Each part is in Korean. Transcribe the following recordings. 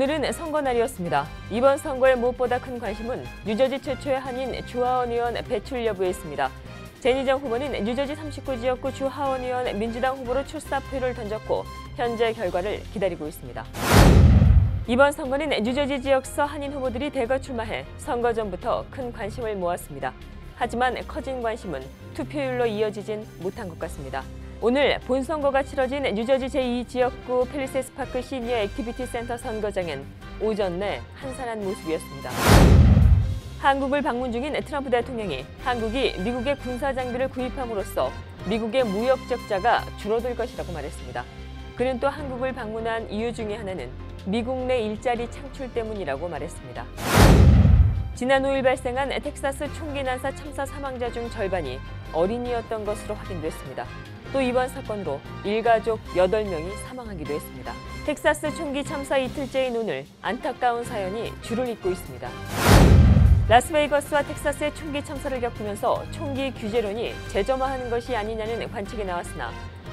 오늘은 선거 날이었습니다. 이번 선거의 무엇보다 큰 관심은 뉴저지 최초의 한인 주하원 의원 배출 여부에 있습니다. 제니정 후보는 뉴저지 39지역구 주하원 의원 민주당 후보로 출사표를 던졌고 현재 결과를 기다리고 있습니다. 이번 선거는 뉴저지 지역서 한인 후보들이 대거 출마해 선거 전부터 큰 관심을 모았습니다. 하지만 커진 관심은 투표율로 이어지진 못한 것 같습니다. 오늘 본선거가 치러진 뉴저지 제2지역구 팰리세이드 파크 시니어 액티비티 센터 선거장엔 오전 내 한산한 모습이었습니다. 한국을 방문 중인 트럼프 대통령이 한국이 미국의 군사 장비를 구입함으로써 미국의 무역 적자가 줄어들 것이라고 말했습니다. 그는 또 한국을 방문한 이유 중에 하나는 미국 내 일자리 창출 때문이라고 말했습니다. 지난 5일 발생한 텍사스 총기 난사 참사 사망자 중 절반이 어린이였던 것으로 확인됐습니다. 또 이번 사건으로 일가족 8명이 사망하기도 했습니다. 텍사스 총기 참사 이틀째인 오늘 안타까운 사연이 줄을 잇고 있습니다. 라스베이거스와 텍사스의 총기 참사를 겪으면서 총기 규제론이 재점화하는 것이 아니냐는 관측이 나왔으나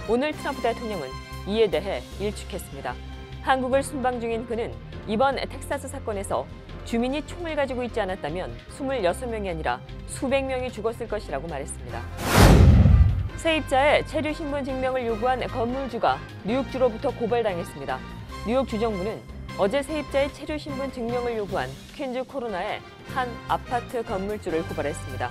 오늘 트럼프 대통령은 이에 대해 일축했습니다. 한국을 순방 중인 그는 이번 텍사스 사건에서 주민이 총을 가지고 있지 않았다면 26명이 아니라 수백 명이 죽었을 것이라고 말했습니다. 세입자의 체류신분 증명을 요구한 건물주가 뉴욕주로부터 고발당했습니다. 뉴욕 주정부는 어제 세입자의 체류신분 증명을 요구한 퀸즈 코로나의 한 아파트 건물주를 고발했습니다.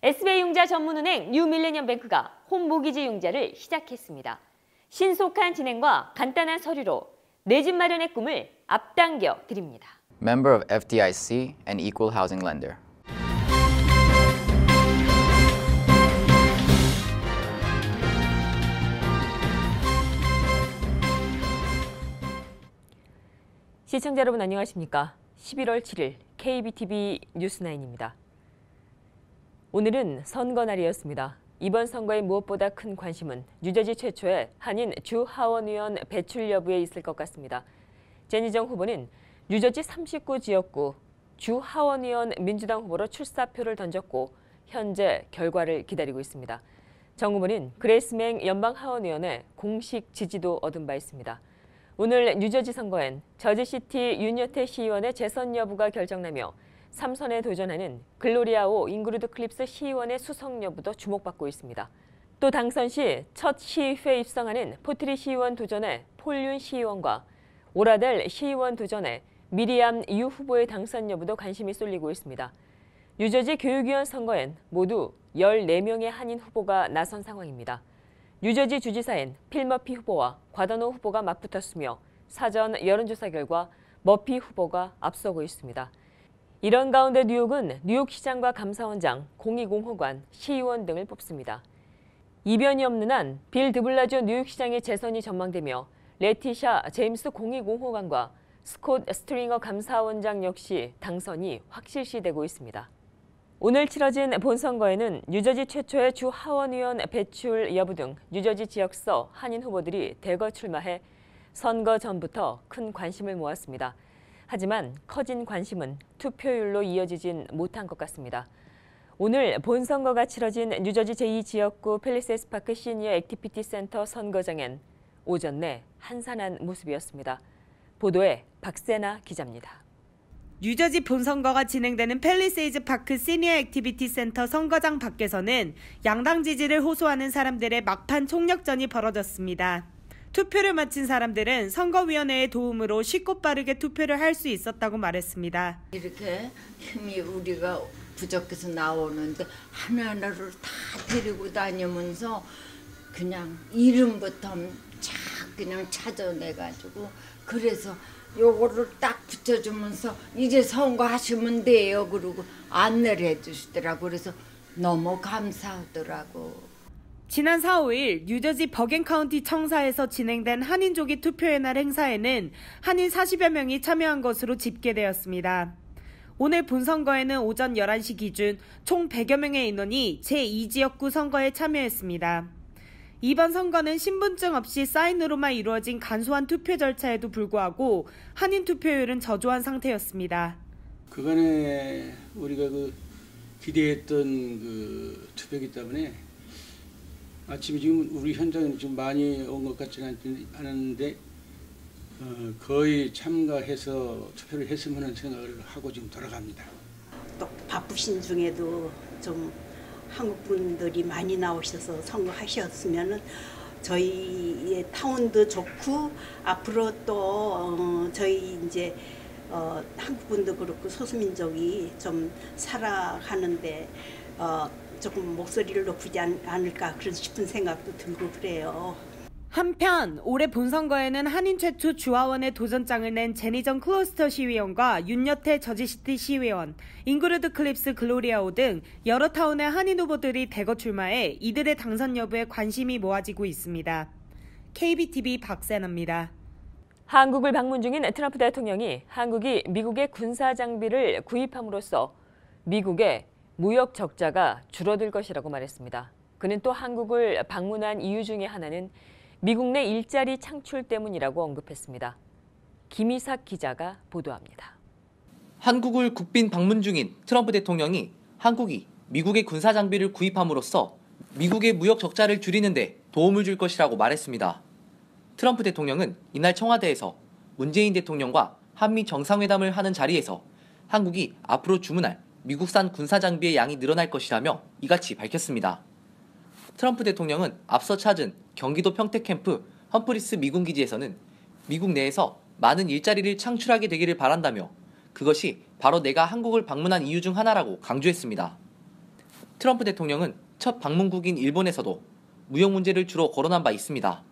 SBI 융자 전문은행 뉴밀레니엄뱅크가 홈모기지 융자를 시작했습니다. 신속한 진행과 간단한 서류로 내 집 마련의 꿈을 앞당겨 드립니다. Member of FDIC and equal housing lender. 시청자 여러분 안녕하십니까? 11월 7일 KBTV 뉴스9입니다. 오늘은 선거 날이었습니다. 이번 선거의 무엇보다 큰 관심은 뉴저지 최초의 한인 주하원 의원 배출 여부에 있을 것 같습니다. 제니정 후보는 뉴저지 39지역구 주하원 의원 민주당 후보로 출사표를 던졌고 현재 결과를 기다리고 있습니다. 정 후보는 그레이스맹 연방하원 의원의 공식 지지도 얻은 바 있습니다. 오늘 뉴저지 선거엔 저지시티 윤여태 시의원의 재선 여부가 결정나며 3선에 도전하는 글로리아오 잉그루드 클립스 시의원의 수석 여부도 주목받고 있습니다. 또 당선 시 첫 시의회에 입성하는 포트리 시의원 도전의 폴윤 시의원과 오라델 시의원 도전의 미리암 유 후보의 당선 여부도 관심이 쏠리고 있습니다. 뉴저지 교육위원 선거엔 모두 14명의 한인 후보가 나선 상황입니다. 뉴저지 주지사엔 필 머피 후보와 과더노 후보가 맞붙었으며 사전 여론조사 결과 머피 후보가 앞서고 있습니다. 이런 가운데 뉴욕은 뉴욕시장과 감사원장, 공익공호관, 시의원 등을 뽑습니다. 이변이 없는 한 빌 드블라지오 뉴욕시장의 재선이 전망되며 레티샤 제임스 공익공호관과 스콧 스트링어 감사원장 역시 당선이 확실시되고 있습니다. 오늘 치러진 본선거에는 뉴저지 최초의 주하원 의원 배출 여부 등 뉴저지 지역서 한인 후보들이 대거 출마해 선거 전부터 큰 관심을 모았습니다. 하지만 커진 관심은 투표율로 이어지진 못한 것 같습니다. 오늘 본선거가 치러진 뉴저지 제2지역구 팰리세이드 파크 시니어 액티비티 센터 선거장엔 오전 내 한산한 모습이었습니다. 보도에 박세나 기자입니다. 뉴저지 본선거가 진행되는 팰리세이드 파크 시니어 액티비티 센터 선거장 밖에서는 양당 지지를 호소하는 사람들의 막판 총력전이 벌어졌습니다. 투표를 마친 사람들은 선거위원회의 도움으로 쉽고 빠르게 투표를 할 수 있었다고 말했습니다. 이렇게 힘이 우리가 부족해서 나오는데 하나하나를 다 데리고 다니면서 그냥 이름부터 그냥 찾아내가지고 그래서 요거를 딱 붙여주면서 이제 선거하시면 돼요. 그러고 안내를 해주시더라고. 그래서 너무 감사하더라고. 지난 4, 5일 뉴저지 버겐 카운티 청사에서 진행된 한인족이 투표의 날 행사에는 한인 40여 명이 참여한 것으로 집계되었습니다. 오늘 본선거에는 오전 11시 기준 총 100여 명의 인원이 제2지역구 선거에 참여했습니다. 이번 선거는 신분증 없이 사인으로만 이루어진 간소한 투표 절차에도 불구하고 한인 투표율은 저조한 상태였습니다. 그간에 우리가 기대했던 투표이기 때문에 아침에 지금 우리 현장에 좀 많이 온 것 같지는 않은데 거의 참가해서 투표를 했으면 하는 생각을 하고 지금 돌아갑니다. 또 바쁘신 중에도 좀 한국 분들이 많이 나오셔서 선거하셨으면은 저희의 타운도 좋고 앞으로 또 저희 이제 한국 분도 그렇고 소수민족이 좀 살아가는데 조금 목소리를 높이지 않을까 그런 싶은 생각도 들고 그래요. 한편 올해 본선거에는 한인 최초 주하원의 도전장을 낸 제니정 클로스터 시의원과 윤여태 저지시티 시의원, 잉그루드 클립스 글로리아오 등 여러 타운의 한인 후보들이 대거 출마해 이들의 당선 여부에 관심이 모아지고 있습니다. KBTV 박세나입니다. 한국을 방문 중인 트럼프 대통령이 한국이 미국의 군사 장비를 구입함으로써 미국의 무역 적자가 줄어들 것이라고 말했습니다. 그는 또 한국을 방문한 이유 중에 하나는 미국 내 일자리 창출 때문이라고 언급했습니다. 김희삭 기자가 보도합니다. 한국을 국빈 방문 중인 트럼프 대통령이 한국이 미국의 군사 장비를 구입함으로써 미국의 무역 적자를 줄이는 데 도움을 줄 것이라고 말했습니다. 트럼프 대통령은 이날 청와대에서 문재인 대통령과 한미 정상회담을 하는 자리에서 한국이 앞으로 주문할 미국산 군사 장비의 양이 늘어날 것이라며 이같이 밝혔습니다. 트럼프 대통령은 앞서 찾은 경기도 평택 캠프 험프리스 미군 기지에서는 미국 내에서 많은 일자리를 창출하게 되기를 바란다며 그것이 바로 내가 한국을 방문한 이유 중 하나라고 강조했습니다. 트럼프 대통령은 첫 방문국인 일본에서도 무역 문제를 주로 거론한 바 있습니다.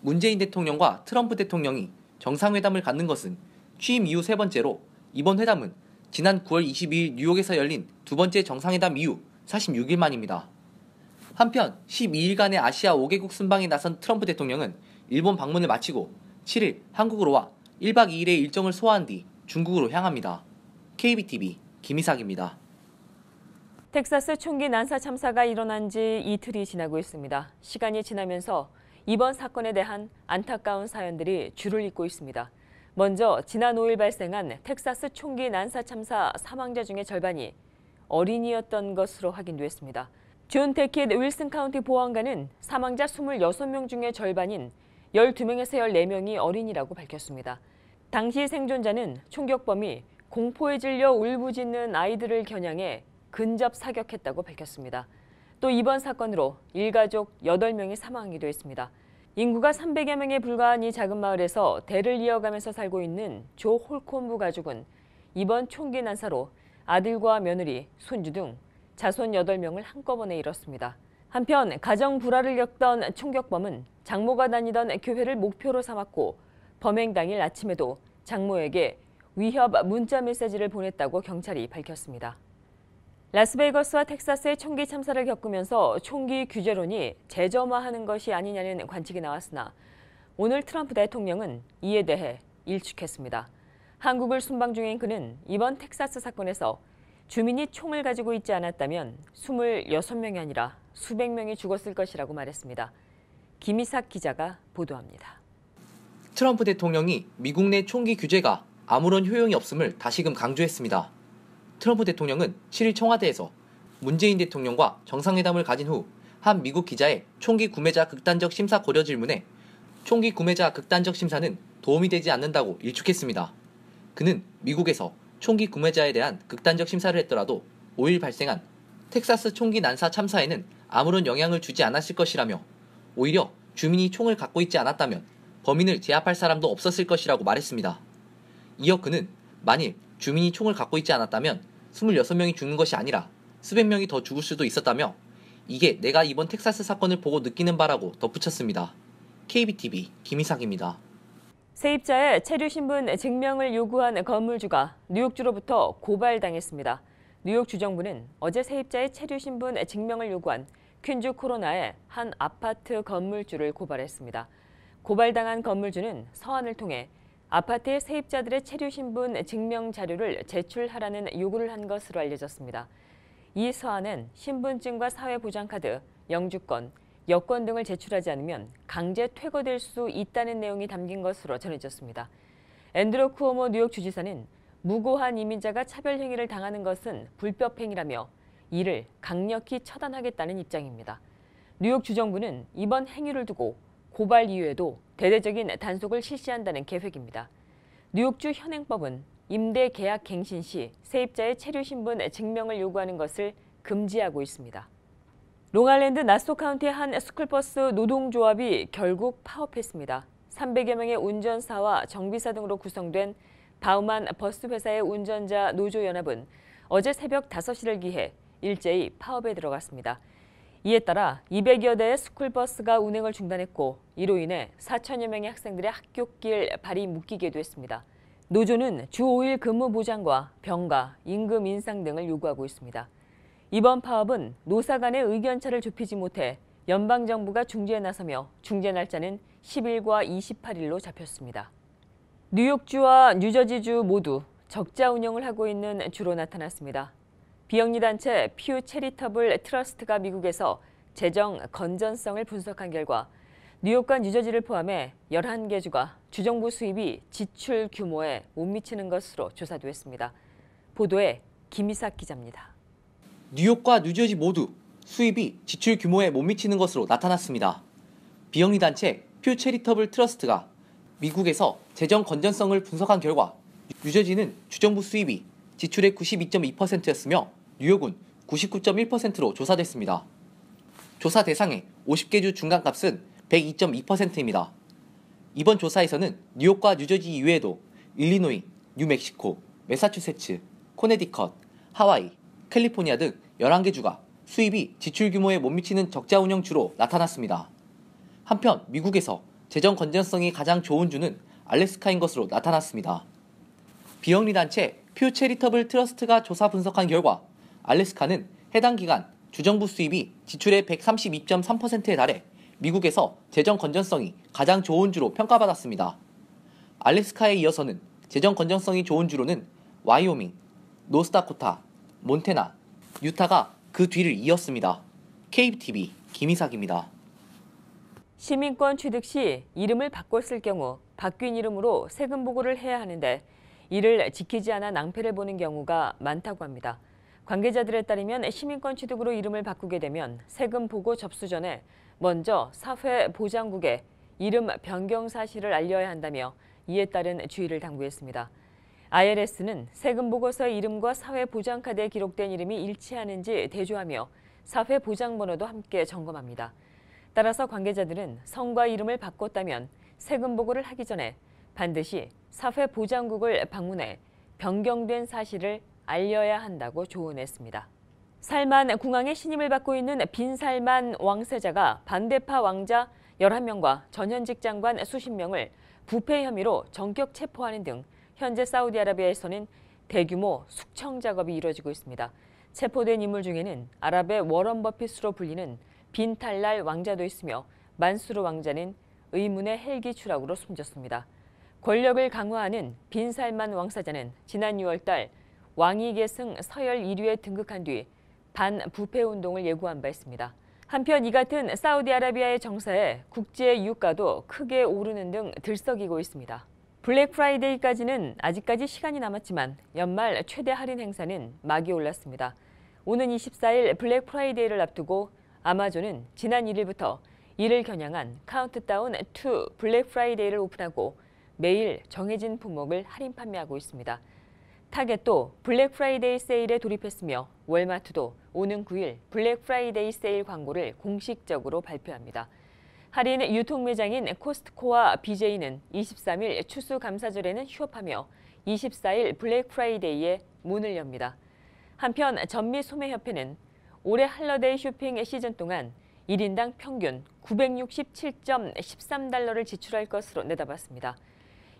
문재인 대통령과 트럼프 대통령이 정상회담을 갖는 것은 취임 이후 세 번째로 이번 회담은 지난 9월 22일 뉴욕에서 열린 두 번째 정상회담 이후 46일 만입니다. 한편 12일간의 아시아 5개국 순방에 나선 트럼프 대통령은 일본 방문을 마치고 7일 한국으로 와 1박 2일의 일정을 소화한 뒤 중국으로 향합니다. KBTV 김희삭입니다. 텍사스 총기 난사 참사가 일어난 지 이틀이 지나고 있습니다. 시간이 지나면서 이번 사건에 대한 안타까운 사연들이 줄을 잇고 있습니다. 먼저 지난 5일 발생한 텍사스 총기 난사 참사 사망자 중의 절반이 어린이였던 것으로 확인됐습니다. 존 데킷 윌슨 카운티 보안관은 사망자 26명 중의 절반인 12명에서 14명이 어린이라고 밝혔습니다. 당시 생존자는 총격범이 공포에 질려 울부짖는 아이들을 겨냥해 근접 사격했다고 밝혔습니다. 또 이번 사건으로 일가족 8명이 사망하기도 했습니다. 인구가 300여 명에 불과한 이 작은 마을에서 대를 이어가면서 살고 있는 조 홀콤부 가족은 이번 총기 난사로 아들과 며느리, 손주 등 자손 8명을 한꺼번에 잃었습니다. 한편 가정 불화를 겪던 총격범은 장모가 다니던 교회를 목표로 삼았고 범행 당일 아침에도 장모에게 위협 문자 메시지를 보냈다고 경찰이 밝혔습니다. 라스베이거스와 텍사스의 총기 참사를 겪으면서 총기 규제론이 재점화하는 것이 아니냐는 관측이 나왔으나 오늘 트럼프 대통령은 이에 대해 일축했습니다. 한국을 순방 중인 그는 이번 텍사스 사건에서 주민이 총을 가지고 있지 않았다면 26명이 아니라 수백 명이 죽었을 것이라고 말했습니다. 김희삭 기자가 보도합니다. 트럼프 대통령이 미국 내 총기 규제가 아무런 효용이 없음을 다시금 강조했습니다. 트럼프 대통령은 7일 청와대에서 문재인 대통령과 정상회담을 가진 후 한 미국 기자의 총기 구매자 극단적 심사 고려 질문에 총기 구매자 극단적 심사는 도움이 되지 않는다고 일축했습니다. 그는 미국에서 총기 구매자에 대한 극단적 심사를 했더라도 5일 발생한 텍사스 총기 난사 참사에는 아무런 영향을 주지 않았을 것이라며 오히려 주민이 총을 갖고 있지 않았다면 범인을 제압할 사람도 없었을 것이라고 말했습니다. 이어 그는 만일 주민이 총을 갖고 있지 않았다면 26명이 죽는 것이 아니라 수백 명이 더 죽을 수도 있었다며 이게 내가 이번 텍사스 사건을 보고 느끼는 바라고 덧붙였습니다. KBTV 김희삭입니다. 세입자의 체류신분 증명을 요구한 건물주가 뉴욕주로부터 고발당했습니다. 뉴욕 주정부는 어제 세입자의 체류신분 증명을 요구한 퀸주 코로나의 한 아파트 건물주를 고발했습니다. 고발당한 건물주는 서한을 통해 아파트의 세입자들의 체류신분 증명 자료를 제출하라는 요구를 한 것으로 알려졌습니다. 이 서한은 신분증과 사회보장카드, 영주권, 여권 등을 제출하지 않으면 강제 퇴거될 수 있다는 내용이 담긴 것으로 전해졌습니다. 앤드루 쿠오모 뉴욕 주지사는 무고한 이민자가 차별 행위를 당하는 것은 불법 행위라며 이를 강력히 처단하겠다는 입장입니다. 뉴욕 주정부는 이번 행위를 두고 고발 이후에도 대대적인 단속을 실시한다는 계획입니다. 뉴욕주 현행법은 임대 계약 갱신 시 세입자의 체류 신분 증명을 요구하는 것을 금지하고 있습니다. 롱아일랜드 나소 카운티의 한 스쿨버스 노동조합이 결국 파업했습니다. 300여 명의 운전사와 정비사 등으로 구성된 바우만 버스 회사의 운전자 노조연합은 어제 새벽 5시를 기해 일제히 파업에 들어갔습니다. 이에 따라 200여 대의 스쿨버스가 운행을 중단했고 이로 인해 4천여 명의 학생들의 학교길 발이 묶이게 됐습니다. 노조는 주 5일 근무 보장과 병가, 임금 인상 등을 요구하고 있습니다. 이번 파업은 노사 간의 의견차를 좁히지 못해 연방정부가 중재에 나서며 중재 날짜는 10일과 28일로 잡혔습니다. 뉴욕주와 뉴저지주 모두 적자 운영을 하고 있는 주로 나타났습니다. 비영리 단체 퓨 체리터블 트러스트가 미국에서 재정 건전성을 분석한 결과 뉴욕과 뉴저지를 포함해 11개 주가 주정부 수입이 지출 규모에 못 미치는 것으로 조사됐습니다. 보도에 김희삭 기자입니다. 뉴욕과 뉴저지 모두 수입이 지출 규모에 못 미치는 것으로 나타났습니다. 비영리 단체 퓨 체리터블 트러스트가 미국에서 재정 건전성을 분석한 결과 뉴저지는 주정부 수입이 지출의 92.2%였으며 뉴욕은 99.1%로 조사됐습니다. 조사 대상의 50개 주 중간값은 102.2%입니다. 이번 조사에서는 뉴욕과 뉴저지 이외에도 일리노이, 뉴멕시코, 매사추세츠, 코네디컷, 하와이, 캘리포니아 등 11개 주가 수입이 지출 규모에 못 미치는 적자 운영 주로 나타났습니다. 한편 미국에서 재정 건전성이 가장 좋은 주는 알래스카인 것으로 나타났습니다. 비영리 단체 퓨 체리터블 트러스트가 조사 분석한 결과 알래스카는 해당 기간 주정부 수입이 지출의 132.3%에 달해 미국에서 재정 건전성이 가장 좋은 주로 평가받았습니다. 알래스카에 이어서는 재정 건전성이 좋은 주로는 와이오밍, 노스다코타, 몬태나, 유타가 그 뒤를 이었습니다. KBTV 김희삭입니다. 시민권 취득 시 이름을 바꿨을 경우 바뀐 이름으로 세금 보고를 해야 하는데 이를 지키지 않아 낭패를 보는 경우가 많다고 합니다. 관계자들에 따르면 시민권 취득으로 이름을 바꾸게 되면 세금 보고 접수 전에 먼저 사회보장국에 이름 변경 사실을 알려야 한다며 이에 따른 주의를 당부했습니다. IRS는 세금 보고서의 이름과 사회보장카드에 기록된 이름이 일치하는지 대조하며 사회보장번호도 함께 점검합니다. 따라서 관계자들은 성과 이름을 바꿨다면 세금 보고를 하기 전에 반드시 사회보장국을 방문해 변경된 사실을 알려야 한다고 조언했습니다. 살만 궁왕의 신임을 받고 있는 빈살만 왕세자가 반대파 왕자 11명과 전현직 장관 수십 명을 부패 혐의로 전격 체포하는 등 현재 사우디아라비아에서는 대규모 숙청 작업이 이루어지고 있습니다. 체포된 인물 중에는 아랍의 워런 버핏으로 불리는 빈 탈랄 왕자도 있으며 만수르 왕자는 의문의 헬기 추락으로 숨졌습니다. 권력을 강화하는 빈 살만 왕세자는 지난 6월 달 왕위 계승 서열 1위에 등극한 뒤 반부패 운동을 예고한 바 있습니다. 한편 이 같은 사우디아라비아의 정사에 국제 유가도 크게 오르는 등 들썩이고 있습니다. 블랙 프라이데이까지는 아직까지 시간이 남았지만 연말 최대 할인 행사는 막이 올랐습니다. 오는 24일 블랙 프라이데이를 앞두고 아마존은 지난 1일부터 이를 겨냥한 카운트다운 투 블랙 프라이데이를 오픈하고 매일 정해진 품목을 할인 판매하고 있습니다. 타겟도 블랙 프라이데이 세일에 돌입했으며 월마트도 오는 9일 블랙 프라이데이 세일 광고를 공식적으로 발표합니다. 할인 유통 매장인 코스트코와 BJ는 23일 추수감사절에는 휴업하며 24일 블랙 프라이데이에 문을 엽니다. 한편 전미소매협회는 올해 할러데이 쇼핑 시즌 동안 1인당 평균 967.13달러를 지출할 것으로 내다봤습니다.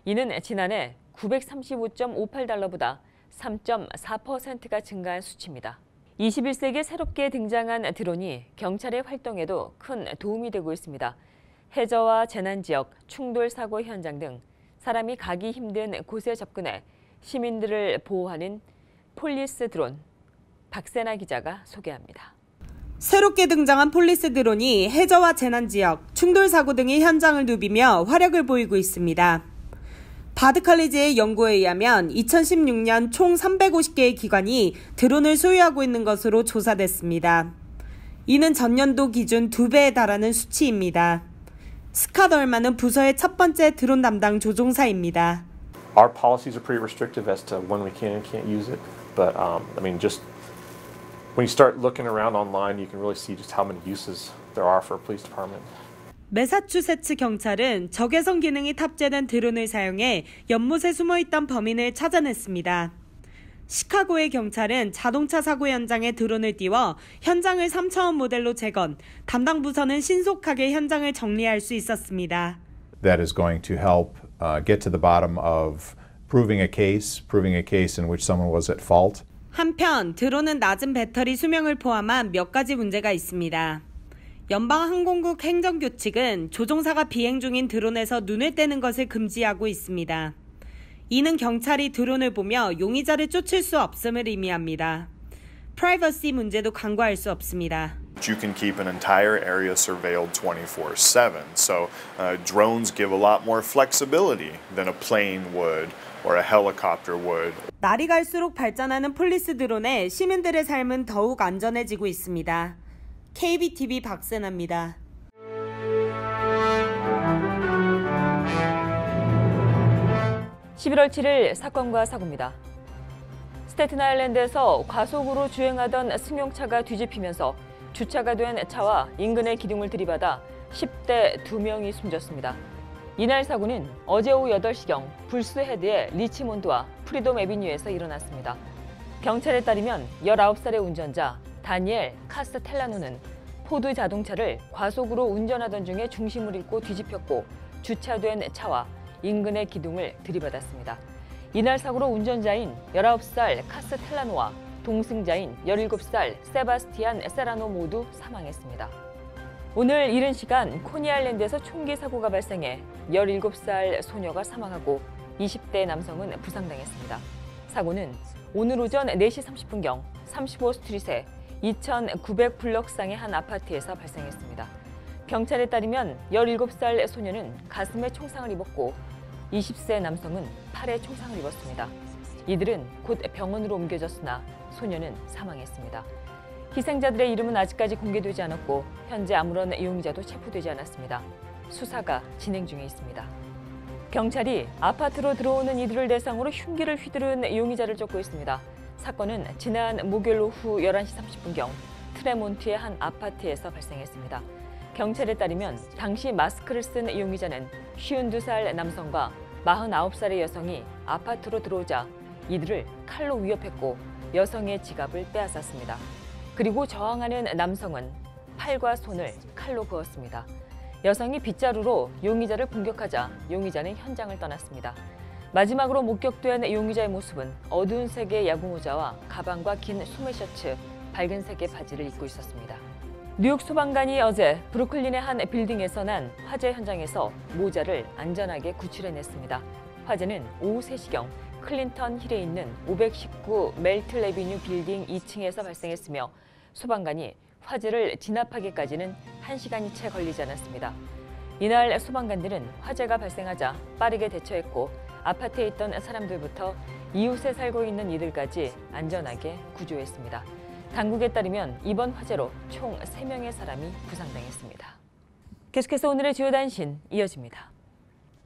이는 지난해 935.58달러보다 3.4%가 증가한 수치입니다. 21세기에 새롭게 등장한 드론이 경찰의 활동에도 큰 도움이 되고 있습니다. 해저와 재난지역, 충돌 사고 현장 등 사람이 가기 힘든 곳에 접근해 시민들을 보호하는 폴리스 드론, 박세나 기자가 소개합니다. 새롭게 등장한 폴리스 드론이 해저와 재난지역, 충돌 사고 등의 현장을 누비며 활약을 보이고 있습니다. 바드 칼리지의 연구에 의하면 2016년 총 350개의 기관이 드론을 소유하고 있는 것으로 조사됐습니다. 이는 전년도 기준 2배에 달하는 수치입니다. 스캇 얼만은 부서의 첫 번째 드론 담당 조종사입니다. Our policies are pretty restrictive as to when we can and can't use it, but just when you start looking around online, you can really see just how many uses there are for a police department. 매사추세츠 경찰은 적외선 기능이 탑재된 드론을 사용해 연못에 숨어있던 범인을 찾아냈습니다. 시카고의 경찰은 자동차 사고 현장에 드론을 띄워 현장을 3차원 모델로 재건, 담당 부서는 신속하게 현장을 정리할 수 있었습니다. That is going to help get to the bottom of proving a case in which someone was at fault. 한편 드론은 낮은 배터리 수명을 포함한 몇 가지 문제가 있습니다. 연방항공국 행정규칙은 조종사가 비행 중인 드론에서 눈을 떼는 것을 금지하고 있습니다. 이는 경찰이 드론을 보며 용의자를 쫓을 수 없음을 의미합니다. 프라이버시 문제도 간과할 수 없습니다. You can keep an entire area surveilled 24/7. So drones give a lot more flexibility than a plane would or a helicopter would. 날이 갈수록 발전하는 폴리스 드론에 시민들의 삶은 더욱 안전해지고 있습니다. KBTV 박세나입니다. 11월 7일 사건과 사고입니다. 스태튼 아일랜드에서 과속으로 주행하던 승용차가 뒤집히면서 주차가 된 차와 인근의 기둥을 들이받아 10대 2명이 숨졌습니다. 이날 사고는 어제 오후 8시경 불스헤드의 리치몬드와 프리돔 애비뉴에서 일어났습니다. 경찰에 따르면 19살의 운전자 다니엘 카스텔라노는 포드 자동차를 과속으로 운전하던 중에 중심을 잃고 뒤집혔고 주차된 차와 인근의 기둥을 들이받았습니다. 이날 사고로 운전자인 19살 카스텔라노와 동승자인 17살 세바스티안 세라노 모두 사망했습니다. 오늘 이른 시간 코니 아일랜드에서 총기 사고가 발생해 17살 소녀가 사망하고 20대 남성은 부상당했습니다. 사고는 오늘 오전 4시 30분경 35스트릿의 2900블럭상의 한 아파트에서 발생했습니다. 경찰에 따르면 17살 소녀는 가슴에 총상을 입었고 20세 남성은 팔에 총상을 입었습니다. 이들은 곧 병원으로 옮겨졌으나 소녀는 사망했습니다. 희생자들의 이름은 아직까지 공개되지 않았고 현재 아무런 용의자도 체포되지 않았습니다. 수사가 진행 중에 있습니다. 경찰이 아파트로 들어오는 이들을 대상으로 흉기를 휘두른 용의자를 쫓고 있습니다. 사건은 지난 목요일 오후 11시 30분경 트레몬트의 한 아파트에서 발생했습니다. 경찰에 따르면 당시 마스크를 쓴 용의자는 52살 남성과 49살의 여성이 아파트로 들어오자 이들을 칼로 위협했고 여성의 지갑을 빼앗았습니다. 그리고 저항하는 남성은 팔과 손을 칼로 그었습니다. 여성이 빗자루로 용의자를 공격하자 용의자는 현장을 떠났습니다. 마지막으로 목격된 용의자의 모습은 어두운 색의 야구모자와 가방과 긴 소매 셔츠, 밝은 색의 바지를 입고 있었습니다. 뉴욕 소방관이 어제 브루클린의 한 빌딩에서 난 화재 현장에서 모자를 안전하게 구출해냈습니다. 화재는 오후 3시경 클린턴 힐에 있는 519 멜틀 애비뉴 빌딩 2층에서 발생했으며 소방관이 화재를 진압하기까지는 1시간이 채 걸리지 않았습니다. 이날 소방관들은 화재가 발생하자 빠르게 대처했고 아파트에 있던 사람들부터 이웃에 살고 있는 이들까지 안전하게 구조했습니다. 당국에 따르면 이번 화재로 총 3명의 사람이 부상당했습니다. 계속해서 오늘의 주요 단신 이어집니다.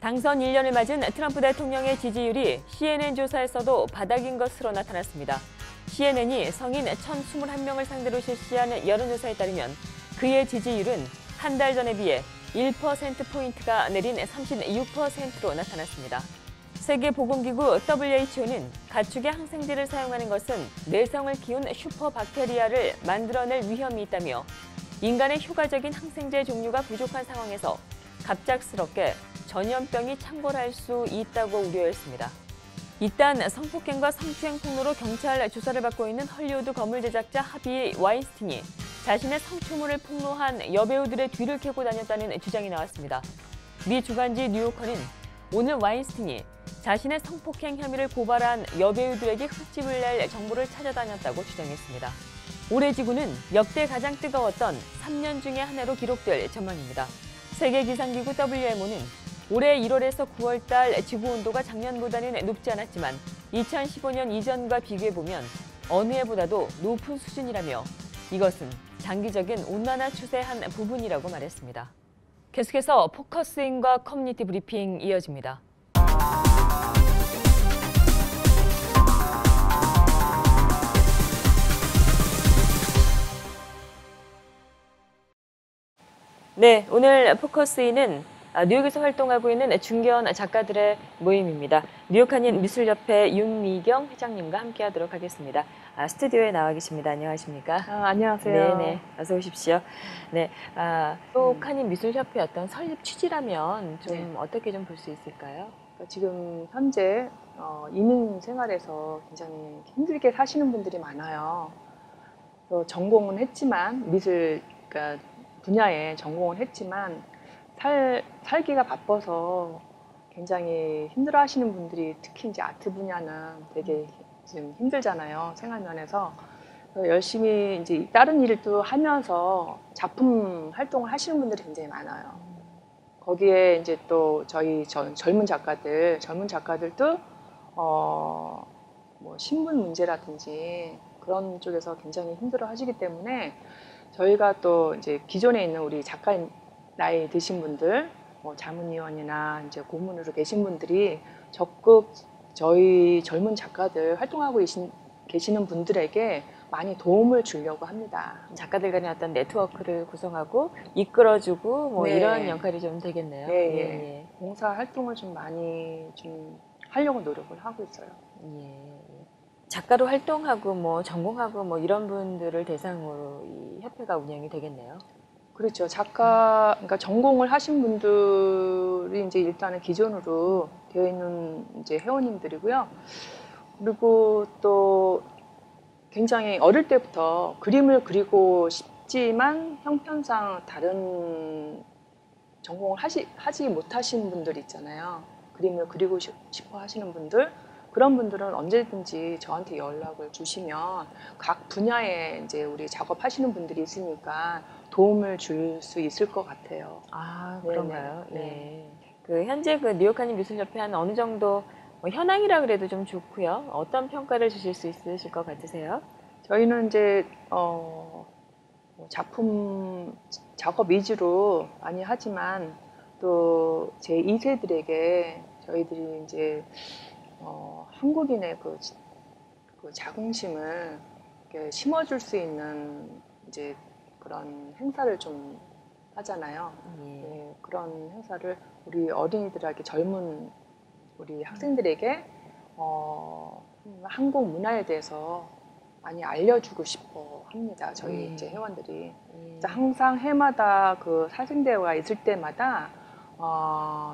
당선 1년을 맞은 트럼프 대통령의 지지율이 CNN 조사에서도 바닥인 것으로 나타났습니다. CNN이 성인 1,021명을 상대로 실시한 여론조사에 따르면 그의 지지율은 한 달 전에 비해 1%포인트가 내린 36%로 나타났습니다. 세계보건기구 WHO는 가축의 항생제를 사용하는 것은 내성을 키운 슈퍼박테리아를 만들어낼 위험이 있다며 인간의 효과적인 항생제 종류가 부족한 상황에서 갑작스럽게 전염병이 창궐할 수 있다고 우려했습니다. 이딴 성폭행과 성추행 폭로로 경찰 조사를 받고 있는 헐리우드 거물 제작자 하비 와인스틴이 자신의 성추물을 폭로한 여배우들의 뒤를 캐고 다녔다는 주장이 나왔습니다. 미 주간지 뉴요커는 오늘 와인스틴이 자신의 성폭행 혐의를 고발한 여배우들에게 흠집을 낼 정보를 찾아다녔다고 주장했습니다. 올해 지구는 역대 가장 뜨거웠던 3년 중에 한 해로 기록될 전망입니다. 세계기상기구 WMO는 올해 1월에서 9월 달 지구 온도가 작년보다는 높지 않았지만 2015년 이전과 비교해보면 어느 해보다도 높은 수준이라며 이것은 장기적인 온난화 추세의 한 부분이라고 말했습니다. 계속해서 포커스인과 커뮤니티 브리핑 이어집니다. 네, 오늘 포커스인은 뉴욕에서 활동하고 있는 중견 작가들의 모임입니다. 뉴욕 한인 미술협회 윤미경 회장님과 함께하도록 하겠습니다. 스튜디오에 나와 계십니다. 안녕하십니까? 안녕하세요. 네네, 어서 오십시오. 네, 뉴욕 한인 미술협회 어떤 설립 취지라면 좀 어떻게 좀 볼 수 있을까요? 그러니까 지금 현재 이민 생활에서 굉장히 힘들게 사시는 분들이 많아요. 전공은 했지만 미술 분야에 전공을 했지만 살기가 바빠서 굉장히 힘들어하시는 분들이 특히 이제 아트 분야는 되게 지금 힘들잖아요. 생활면에서 열심히 이제 다른 일도 하면서 작품 활동을 하시는 분들이 굉장히 많아요. 거기에 이제 또 저희 젊은 작가들도 뭐 신분 문제라든지 그런 쪽에서 굉장히 힘들어하시기 때문에 저희가 또 이제 기존에 있는 우리 작가인 나이 드신 분들, 뭐 자문위원이나 이제 고문으로 계신 분들이 적극 저희 젊은 작가들 활동하고 계시는 분들에게 많이 도움을 주려고 합니다. 작가들 간의 어떤 네트워크를 구성하고 이끌어주고 뭐 네. 이런 역할이 좀 되겠네요. 네, 예. 봉사 활동을 좀 많이 좀 하려고 노력을 하고 있어요. 예. 작가로 활동하고 뭐 전공하고 뭐 이런 분들을 대상으로 이 협회가 운영이 되겠네요. 그렇죠. 그러니까 전공을 하신 분들이 이제 일단은 기존으로 되어 있는 이제 회원님들이고요. 그리고 또 굉장히 어릴 때부터 그림을 그리고 싶지만 형편상 다른 전공을 하지 못하신 분들 있잖아요. 그림을 그리고 싶어 하시는 분들. 그런 분들은 언제든지 저한테 연락을 주시면 각 분야에 이제 우리 작업하시는 분들이 있으니까 도움을 줄 수 있을 것 같아요. 그런가요? 네. 예. 그 현재 그 뉴욕 한인 미술협회 한 어느 정도 뭐 현황이라 그래도 좀 좋고요. 어떤 평가를 주실 수 있으실 것 같으세요? 저희는 이제 작업 위주로 많이 하지만 또 제 2세들에게 저희들이 이제 한국인의 그 자긍심을 이렇게 심어줄 수 있는 이제 그런 행사를 좀 하잖아요. 네, 그런 행사를 우리 어린이들에게 젊은 우리 학생들에게 한국 문화에 대해서 많이 알려주고 싶어 합니다. 저희 이제 회원들이 항상 해마다 그 사생대회가 있을 때마다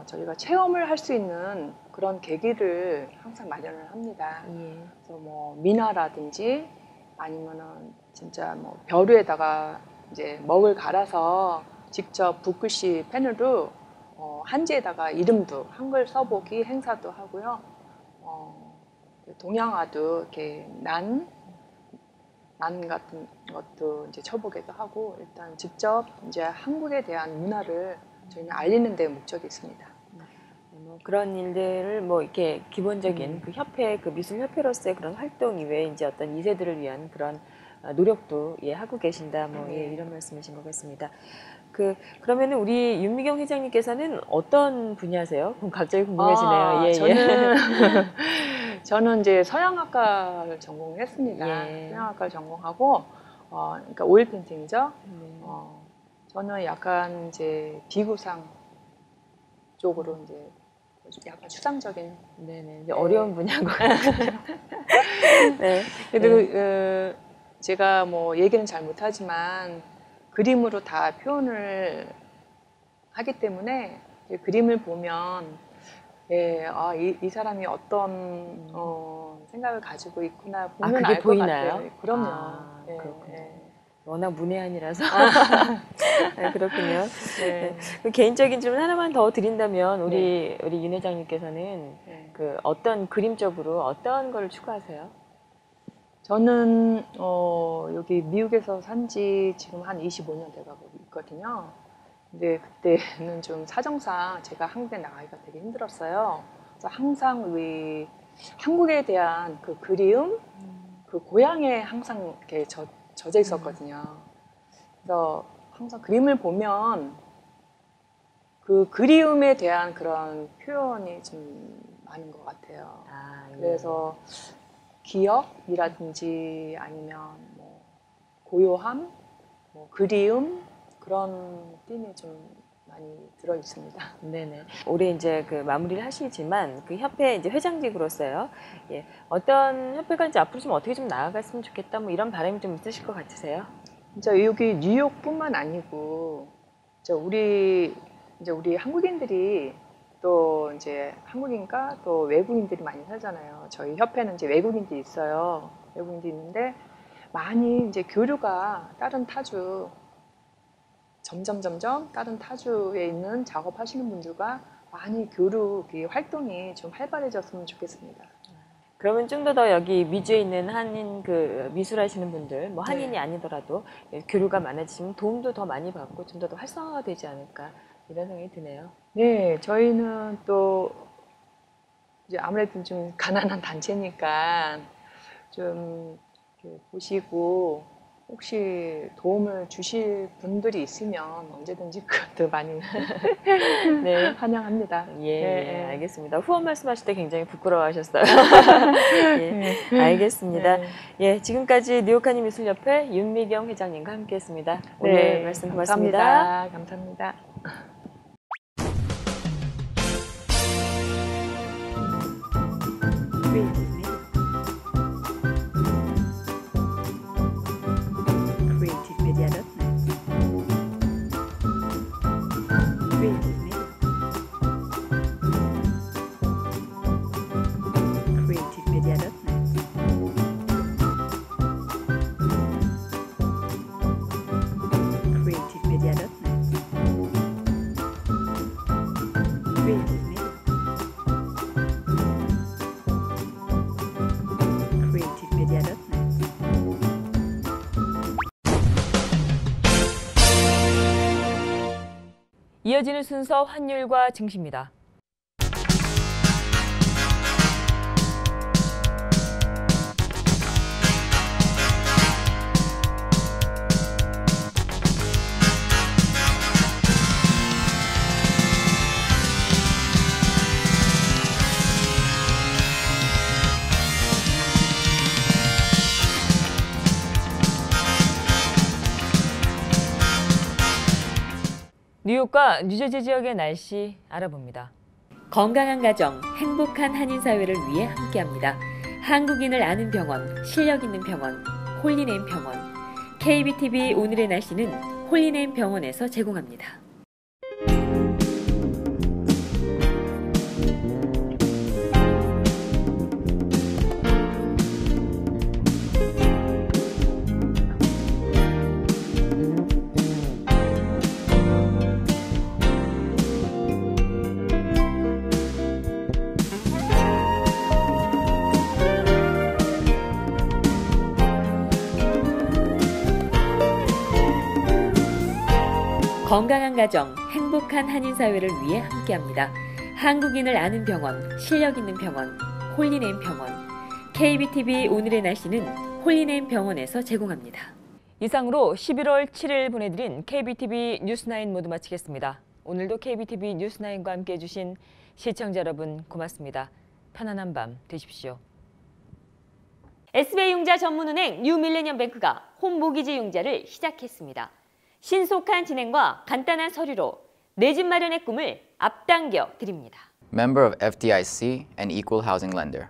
저희가 체험을 할 수 있는 그런 계기를 항상 마련을 합니다. 그래서 뭐 미나라든지 아니면은 진짜 뭐 벼루에다가 이제 먹을 갈아서 직접 붓글씨 펜으로 한지에다가 이름도 한글 써보기 행사도 하고요. 동양화도 이렇게 난 같은 것도 이제 쳐보기도 하고 일단 직접 이제 한국에 대한 문화를 저희는 알리는 데 목적이 있습니다. 뭐 그런 일들을 뭐 이렇게 기본적인 그 협회, 그 미술협회로서의 그런 활동 이외에 이제 어떤 2세들을 위한 그런 노력도 하고 계신다. 뭐 이런 말씀이신 것 같습니다. 그러면은 우리 윤미경 회장님께서는 어떤 분야세요? 갑자기 궁금해지네요. 저는 이제 서양학과를 전공을 했습니다. 서양학과를 전공하고 그러니까 오일 페인팅이죠. 저는 약간 이제 비구상 쪽으로 이제 약간 추상적인 이제 어려운 분야인 것 같아요. 그래도 제가 뭐 얘기는 잘 못하지만 그림으로 다 표현을 하기 때문에 그림을 보면 이 사람이 어떤 생각을 가지고 있구나 보면 그게 알 것 보이나요? 같아요. 그럼요. 그렇군요. 워낙 문외한이라서 그렇군요. 개인적인 질문 하나만 더 드린다면 우리 윤 회장님께서는 그 어떤 그림 쪽으로 어떤 걸 추구하세요? 저는 여기 미국에서 산지 지금 한 25년 돼가고 있거든요. 근데 그때는 좀 사정상 제가 한국에 나가기가 되게 힘들었어요. 그래서 항상 우리 한국에 대한 그 그리움, 그 고향에 항상 이렇게 젖어 있었거든요. 그래서 항상 그림을 보면 그 그리움에 대한 그런 표현이 좀 많은 것 같아요. 그래서 기억이라든지 아니면 뭐 고요함, 뭐 그리움 그런 띠이 좀 많이 들어 있습니다. 네네. 올해 이제 그 마무리를 하시지만 그 협회 이제 회장직으로서요. 예. 어떤 협회가 이제 앞으로 좀 어떻게 좀 나아갔으면 좋겠다 뭐 이런 바람이 좀 있으실 것 같으세요? 진짜 여기 뉴욕뿐만 아니고 우리 한국인들이 또 이제 한국인과 또 외국인들이 많이 살잖아요. 저희 협회는 이제 외국인들이 있어요. 외국인들이 있는데 많이 이제 교류가 다른 타주 점점 다른 타주에 있는 작업하시는 분들과 많이 교류 활동이 좀 활발해졌으면 좋겠습니다. 그러면 좀 더 여기 미주에 있는 한인 그 미술하시는 분들, 뭐 한인이 네. 아니더라도 교류가 많아지면 도움도 더 많이 받고 좀 더 활성화가 되지 않을까 이런 생각이 드네요. 네, 저희는 또 이제 아무래도 좀 가난한 단체니까 좀 이렇게 보시고 혹시 도움을 주실 분들이 있으면 언제든지 그것도 많이 네, 환영합니다. 예, 네. 알겠습니다. 후원 말씀하실 때 굉장히 부끄러워하셨어요. 예, 알겠습니다. 네. 예, 지금까지 뉴욕 한인 미술협회 윤미경 회장님과 함께했습니다. 오늘 네, 말씀 고맙습니다. 감사합니다. 이어지는 순서 환율과 증시입니다. 뉴욕과 뉴저지 지역의 날씨 알아봅니다. 건강한 가정, 행복한 한인 사회를 위해 함께합니다. 한국인을 아는 병원, 실력 있는 병원, 홀리네임 병원. KBTV 오늘의 날씨는 홀리네임 병원에서 제공합니다. 건강한 가정, 행복한 한인 사회를 위해 함께합니다. 한국인을 아는 병원, 실력 있는 병원, 홀리네임 병원. KBTV 오늘의 날씨는 홀리네임 병원에서 제공합니다. 이상으로 11월 7일 보내드린 KBTV 뉴스9 모두 마치겠습니다. 오늘도 KBTV 뉴스9과 함께해 주신 시청자 여러분 고맙습니다. 편안한 밤 되십시오. SBI 융자 전문은행 뉴밀레니엄뱅크가 홈모기지 융자를 시작했습니다. 신속한 진행과 간단한 서류로 내 집 마련의 꿈을 앞당겨 드립니다. Member of FDIC and equal housing lender.